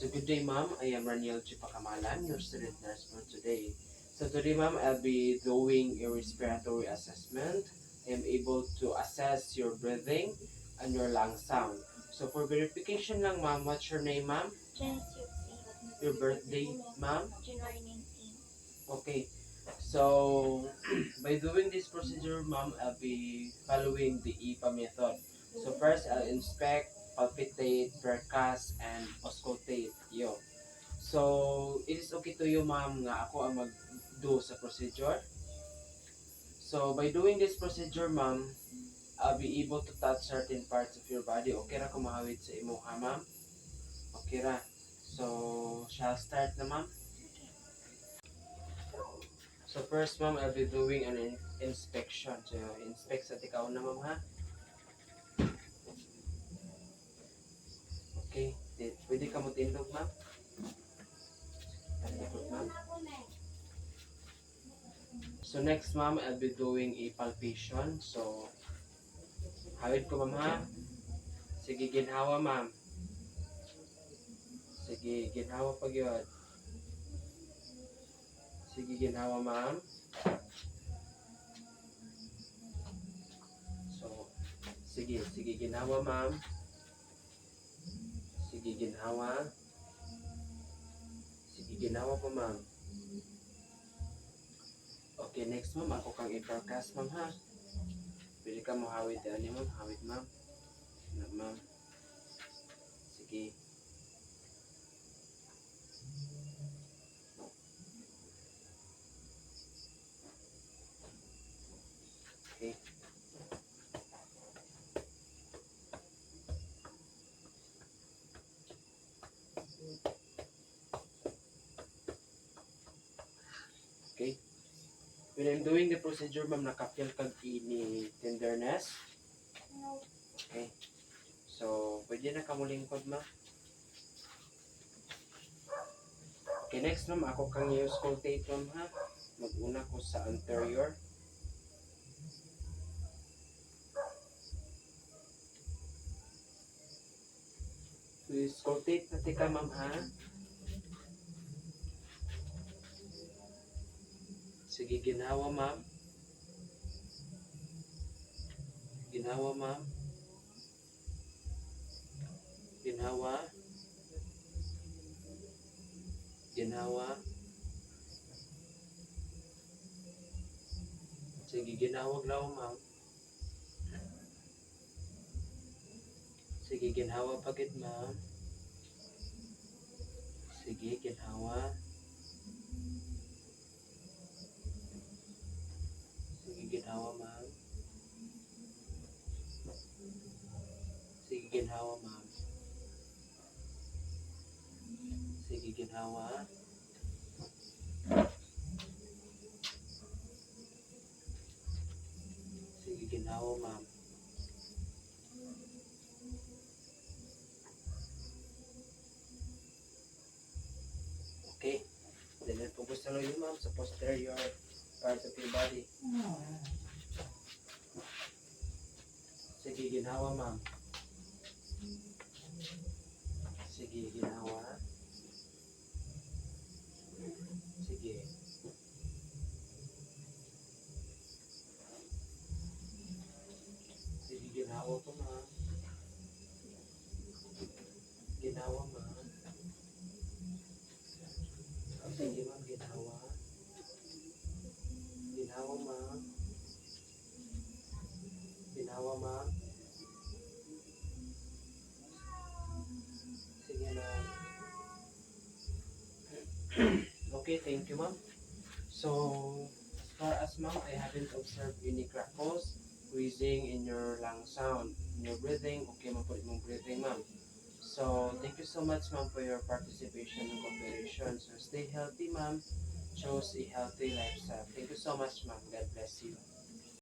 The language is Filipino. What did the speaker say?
So good day, ma'am. I am Raniel Chipakamalan, your student nurse for today. So today, ma'am, I'll be doing a respiratory assessment. I am able to assess your breathing and your lung sound. So for verification lang, ma'am, what's your name, ma'am? Your birthday, ma'am? January 19. Okay. So by doing this procedure, ma'am, I'll be following the EPA method. So first, I'll inspect, palpitate, percuss, and auscultate. Yo. So, it is okay to you, ma'am, nga ako ang mag-do sa procedure. So, by doing this procedure, ma'am, I'll be able to touch certain parts of your body. Okay ra kung mahawid sa imo, ha, ma'am? Okay ra. So, shall start na, ma'am? So, first, ma'am, I'll be doing an inspection. So, inspect sa tikaw na, ma'am, ha? Okay. Pwede ka mo tindog, ma'am? Tindog, ma'am. So, next, ma'am, I'll be doing a palpation. So, hawid ko, ma'am, ha? Sige, ginhawa, ma'am. Sige, ginhawa pag yun. Sige, ginhawa, ma'am. So, sige, ginhawa, ma'am. Sige, ginhawa. Sige, ginhawa pa, ma'am. Okay, next, ma'am. Ako kang i-forecast, ma'am, ha? Pwede ka mo hawid, ma'am. Hawid, ma'am. Na, ma'am. Sige. Okay. Okay. When I'm doing the procedure, ma'am, nakapil kag ini tenderness. No. Okay. So, pwede na ka mo lingkod, ma'am. Okay, next, ma'am, ako kang i-auscultate, ma'am, ha? Mag-una ko sa anterior. So, auscultate natin ka, ma'am, ha? Sige, ginhawa, ma'am. Ginhawa, ma'am. Ginhawa. Ginhawa. Sige, ginhawag lang, ma'am. Sige, ginhawa pagit, ma'am. Sige, ginhawa. Sige, ginhawa, ma'am. Sige, ginhawa, ma'am. Sige, ginhawa. Sige, ginhawa, ma'am. Okay. Then, focus na lang yun, ma'am, sa posterior part of your body. Sige, ginhawa, ma'am. Sige, ginhawa. Sige. Sige, ginhawa po, ma'am. Ginhawa, ma'am. Sige, ma'am, ginhawa. Ginhawa, ma'am. Ginhawa, ma'am. Sige, ma'am. Okay, thank you, ma'am. So, as far as, ma'am, I haven't observed any crackles, wheezing in your lung sound. In your breathing, okay man po yung breathing, ma'am. So, thank you so much, ma'am, for your participation and cooperation. So, stay healthy, ma'am. Chose a healthy lifestyle. Thank you so much, ma'am. God bless you.